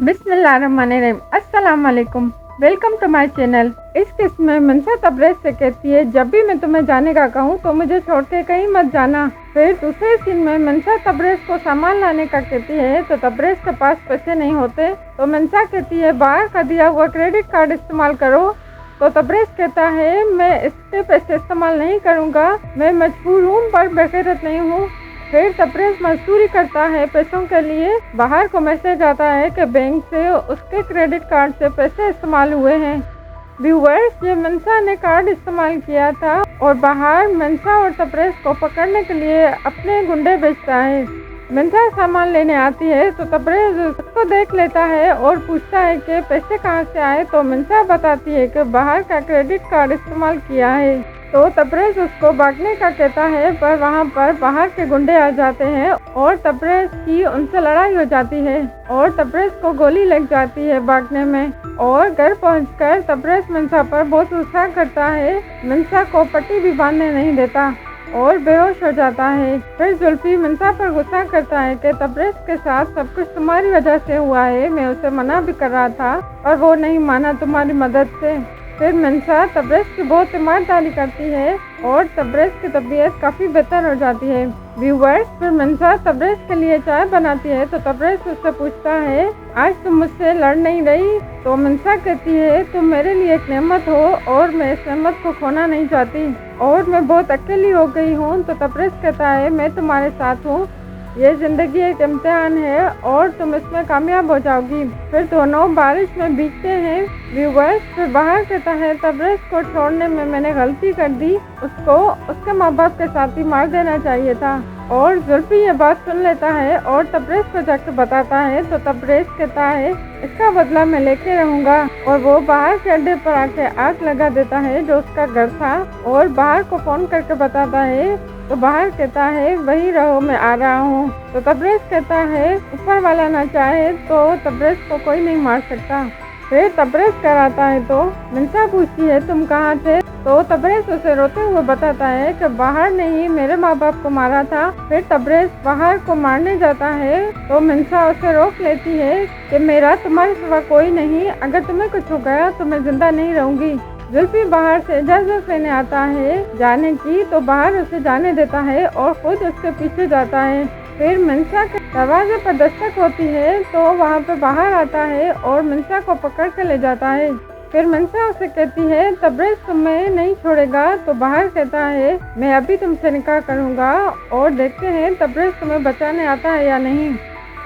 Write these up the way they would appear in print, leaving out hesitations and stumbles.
बिस्मिल्लाहिर्रहमानिर्रहीम। अस्सलाम वालेकुम, वेलकम टू माय चैनल। इस किस्त में मनसा तबरेज़ से कहती है, जब भी मैं तुम्हें जाने का कहूँ तो मुझे छोड़ के कहीं मत जाना। फिर दूसरे सीन में मनसा तबरेज़ को सामान लाने का कहती है तो तबरेज़ के पास पैसे नहीं होते तो मनसा कहती है बाहर का दिया हुआ क्रेडिट कार्ड इस्तेमाल करो। तो तबरेज़ कहता है मैं इसके पैसे इस्तेमाल नहीं करूँगा, मैं मजबूर हूँ पर बेगैरत नहीं हूँ। फिर तबरेज़ मजदूरी करता है पैसों के लिए। बाहर को मैसेज आता है कि बैंक से उसके क्रेडिट कार्ड से पैसे इस्तेमाल हुए हैं। व्यूअर्स, ये मनसा ने कार्ड इस्तेमाल किया था और बाहर मनसा और तबरेज़ को पकड़ने के लिए अपने गुंडे भेजता है। मनसा सामान लेने आती है तो तबरेज़ उसको देख लेता है और पूछता है कि पैसे कहाँ से आए। तो मनसा बताती है कि बाहर का क्रेडिट कार्ड इस्तेमाल किया है। तो तबरेज़ उसको भागने का कहता है पर वहाँ पर बाहर के गुंडे आ जाते हैं और तबरेज़ की उनसे लड़ाई हो जाती है और तबरेज़ को गोली लग जाती है भागने में। और घर पहुंचकर तबरेज़ मनसा पर बहुत गुस्सा करता है, मनसा को पट्टी भी बांधने नहीं देता और बेहोश हो जाता है। फिर जुल्फी मनसा पर गुस्सा करता है कि तबरेज़ के साथ सब कुछ तुम्हारी वजह से हुआ है, मैं उसे मना भी कर रहा था और वो नहीं माना तुम्हारी मदद से। फिर मनसा तबरेज़ की बहुत ईमानदारी करती है और तबरेज़ की तबीयत काफ़ी बेहतर हो जाती है। व्यूअर्स, फिर मनसा तबरेज़ के लिए चाय बनाती है तो तबरेज़ उससे पूछता है आज तुम मुझसे लड़ नहीं रही। तो मनसा कहती है तुम मेरे लिए एक नेमत हो और मैं इस नेमत को खोना नहीं चाहती और मैं बहुत अकेली हो गई हूँ। तो तबरेज़ कहता है मैं तुम्हारे साथ हूँ, ये ज़िंदगी एक इम्तिहान है और तुम इसमें कामयाब हो जाओगी। फिर दोनों बारिश में भीगते हैं। व्यूअर्स, फिर बाहर कहता है तबरेज़ को छोड़ने में मैंने गलती कर दी, उसको उसके माँ बाप के साथ ही मार देना चाहिए था। और जुल्फी ये बात सुन लेता है और तबरेज़ को जाकर बताता है तो तबरेज़ कहता है इसका बदला मैं लेके रहूँगा। और वो बाहर के अड्डे पर आके आग लगा देता है जो उसका घर था और बाहर को फ़ोन करके बताता है तो बाहर कहता है वही रहो मैं आ रहा हूँ। तो तबरेज़ कहता है ऊपर वाला ना चाहे तो तबरेज़ को कोई नहीं मार सकता। फिर तबरेज़ घर आता है तो मनसा पूछती है तुम कहाँ थे। तो तबरेज़ उसे रोते हुए बताता है कि बाहर ने ही मेरे माँ बाप को मारा था। फिर तबरेज़ बाहर को मारने जाता है तो मनसा उसे रोक लेती है कि मेरा तुम्हारे सिवा कोई नहीं, अगर तुम्हें कुछ हो गया तो मैं जिंदा नहीं रहूँगी। जुल्फी बाहर से इजाज़त लेने आता है जाने की तो बाहर उसे जाने देता है और खुद उसके पीछे जाता है। फिर मनसा के दरवाजे पर दस्तक होती है तो वहाँ पे बाहर आता है और मनसा को पकड़ के ले जाता है। फिर मनसा उसे कहती है तबरेज़ तुम्हें नहीं छोड़ेगा। तो बाहर कहता है मैं अभी तुमसे निकाह करूँगा और देखते हैं तबरेज़ तुम्हें बचाने आता है या नहीं।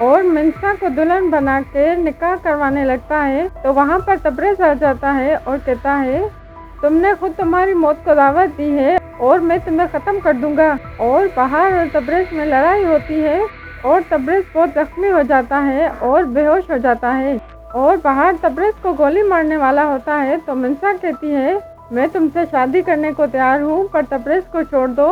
और मनसा को दुल्हन बना के निकाह करवाने लगता है तो वहाँ पर तबरेज़ आ जाता है और कहता है तुमने खुद तुम्हारी मौत को दावत दी है और मैं तुम्हें ख़त्म कर दूंगा। और बाहर और तबरेज़ में लड़ाई होती है और तबरेज़ बहुत जख्मी हो जाता है और बेहोश हो जाता है और बाहर तबरेज़ को गोली मारने वाला होता है। तो मनसा कहती है मैं तुमसे शादी करने को तैयार हूँ पर तबरेज़ को छोड़ दो।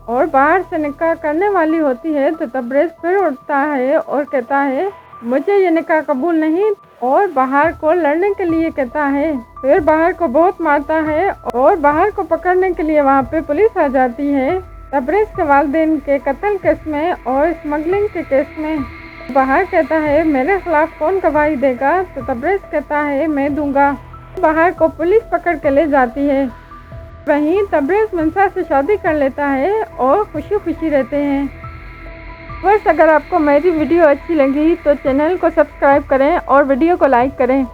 और बाहर से निकाह करने वाली होती है तो तबरेज़ फिर उठता है और कहता है मुझे ये निकाह कबूल नहीं और बाहर को लड़ने के लिए कहता है। फिर बाहर को बहुत मारता है और बाहर को पकड़ने के लिए वहाँ पे पुलिस आ जाती है तबरेज़ के वालिदैन के कत्ल केस में और स्मगलिंग के केस में। बाहर कहता है मेरे खिलाफ कौन गवाही देगा। तो तबरेज़ कहता है मैं दूंगा। बाहर को पुलिस पकड़ के ले जाती है। वहीं तबरेज़ मनसा से शादी कर लेता है और खुशी खुशी रहते हैं। बस अगर आपको मेरी वीडियो अच्छी लगी तो चैनल को सब्सक्राइब करें और वीडियो को लाइक करें।